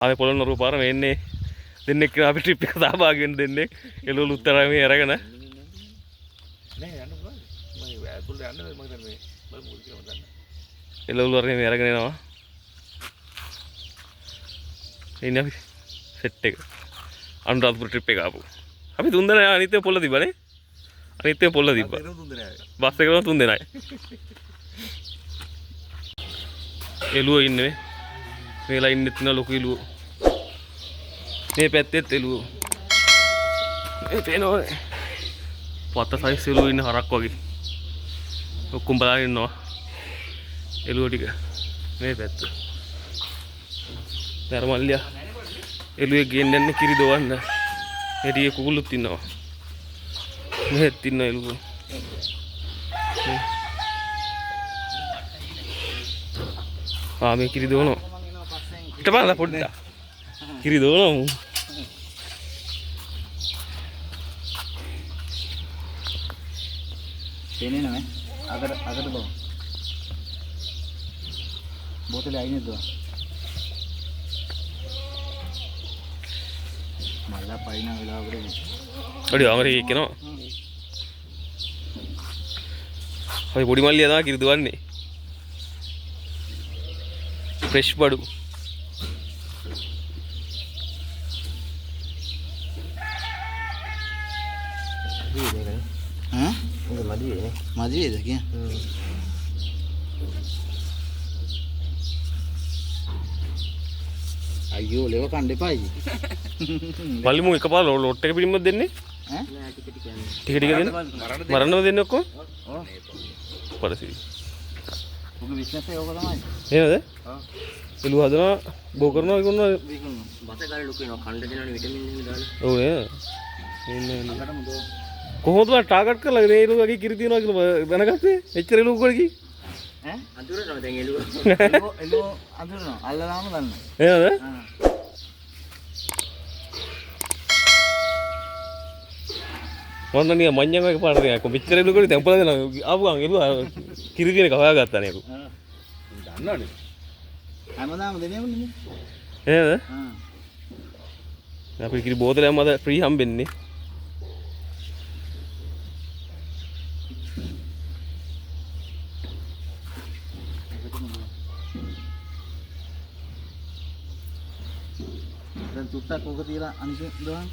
ආවේ පොළොන්නරුව පාර මේ එන්නේ දෙන්නෙක් අපි ට්‍රිප් එක සහභාගී වෙන්න දෙන්නෙක් එළවලු උත්තරා මේ අරගෙන නෑ යන්න පුළුවන් මම ඇතුළට යන්න මම දැන් මේ බලමු කියලා මම දන්නවා එළවලු අරගෙන මේ අරගෙන එනවා ඉන්නේ අපි සෙට් එක අනුරාධපුර ට්‍රිප් එක ආපු අපි තුන් දෙනා අනිත් ඒවා පොල්ල තිබ්බනේ අනිත් ඒවා පොල්ල තිබ්බා බස් එකේ තුන් දෙනායි එළුව ඉන්නේ මේලා ඉන්නෙත් න ලොකු එළුව මේ පැත්තෙත් එළුව මේ පේනවා පත සයිස් එළුව ඉන්න හරක් වගේ ඔක්කොම බලන් ඉන්නවා එළුව ටික මේ පැත්ත ධර්මල්ලියා එළුවේ ගෙන්න යන්නේ කිරි දොවන්න එළියේ කුකුළුත් ඉන්නවා මෙහෙත් ඉන්න එළුව මේ කිරි දොවනවා ඊට බලන්න පොඩ්ඩක් කිරි දොවනවා තේනේ නෑ අකට දොන බෝතලේ අයිනේ දොන මල්ලා පයින් වෙලාවකට ඔඩි අමරේ එක්කනවා ඔය පොඩි මල්ලියා තමයි කිරි දොවන්නේ ෆ්‍රෙෂ් බඩු මදිවේද කිය අයියෝ ලෙව කන්න එපා අයියේ පල්ලිමු එකපාර ලොට් එක පිටින්ම දෙන්නේ ඈ ටික ටික දෙන්න මරන්නව දෙන්නේ ඔක්කොම ඔව් පරසි උගේ බිස්නස් එක ඕක තමයි නේද එළුව හදනවා බෝ කරනවා විකුණනවා බස ගාලේ ලොකු වෙනවා කන්න දෙනවනේ විටමින් එහෙම දාලා ඔව් නේද එන්නේ කොහොමද ටාගට් කරලා මේ එළුව වගේ කිරි තියනවා කියලා දැනගත්තේ එච්චර එළුව කොහෙද කි ඈ අඳුරනවා දැන් එළුව අඳුරනවා අල්ලලාම ගන්න නේද මොන්න නිය මඤ්ඤං වගේ පාට දෙයක් මෙච්චර එළුව කරේ තැම්පලා දෙනවා ආපු ගමන් එළුව කිරි තියන එක හොයාගත්තා නේ දන්නවනේ හැමදාම දෙනවනේ නේද අපි කිරි බෝතලයක් මත ෆ්‍රී හම්බෙන්නේ දැන් තුට්ටක් ඕක තියලා අනිත් දවන්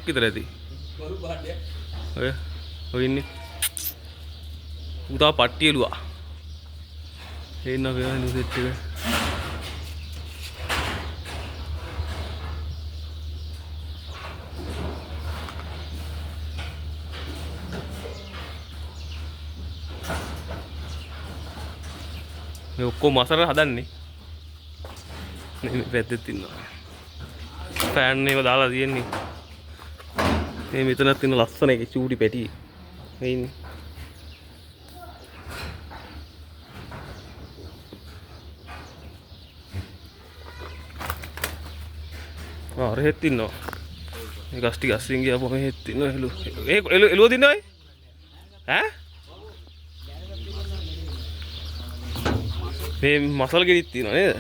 විතර ඇති ඔය ඉන්නේ උදා පට්ටි එළුවා එන්න ගෑනු සෙට් එක මේ ඔක්කොම මසර හදන්නේ මේ පැත්තෙත් ඉන්නවා ෆෑන් එකව දාලා තියෙන්නේ මේ මෙතනත් තියෙන ලස්සන එක චූටි පැටි මේ ඉන්නේ අර හෙත් ඉන්නවා මේ ගස් ටික අස්සින් ගියාම හෙත් ඉන්නවා එළුව දින්නවයි ඈ මේ මසල් ගෙඩිත් තියෙනවා නේද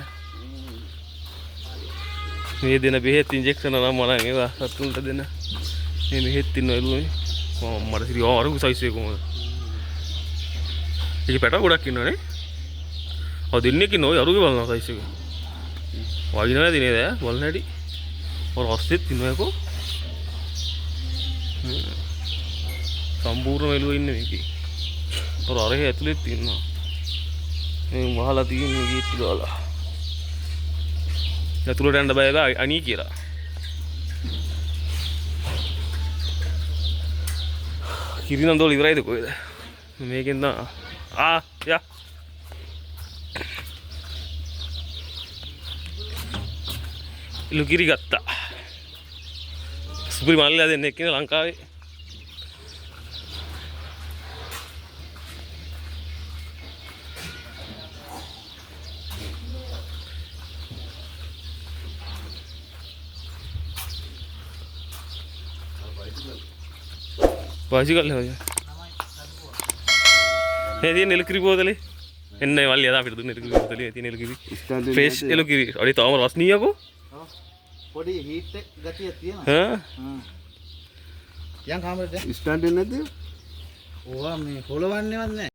මේ දෙන බෙහෙත් ඉන්ජෙක්ෂන් නම් මම ඒවා සතුන්ට දෙන මේ මෙහෙත් ඉන්නවා එළුවනේ මට සිරි අර සයිස් එක කොහොමද ඒක පැට ගොඩක් ඉන්නවනේ ඔය දෙන්නෙක් ඉන්නවා ඔය අරුගේ බලනවා සයිස් එක වගිනවා නැති නේද බලන්න හැටි ඔර ඔස්සෙත් ඉන්නවකෝ සම්පූර්ණ එළුව ඉන්නේ මේකේ ඔර අරහේ ඇතුලෙත් ඉන්නවා මේ මහලා තියෙන ගේට්ටු දාලා ඇතුලට යන්න බය වෙලා අනී කියලා කිරි නම් දෝල ඉවරයිද කොහෙද මේකෙන් නා යා එළු කිරි ගත්තා සුපිරි මල්ලිලා දෙන්න එක්කනේ ලංකාවේ වාසි කල්ලා හොය. මේ තියෙන එලකිරි බෝතලේ එන්නේ මල්ලි අද අපිට දුන්න එලකිරි බෝතලේ තියෙන එලකිරි. ෆ්‍රෙෂ් එලකිරි. අඩි තාම රස්නියකෝ. පොඩි හීට් එක ගතියක් තියෙනවා. හා. යන් කාමරේට ස්ටෑන්ඩ් එක නැද්ද? ඕවා මේ හොලවන්නේවත් නැහැ.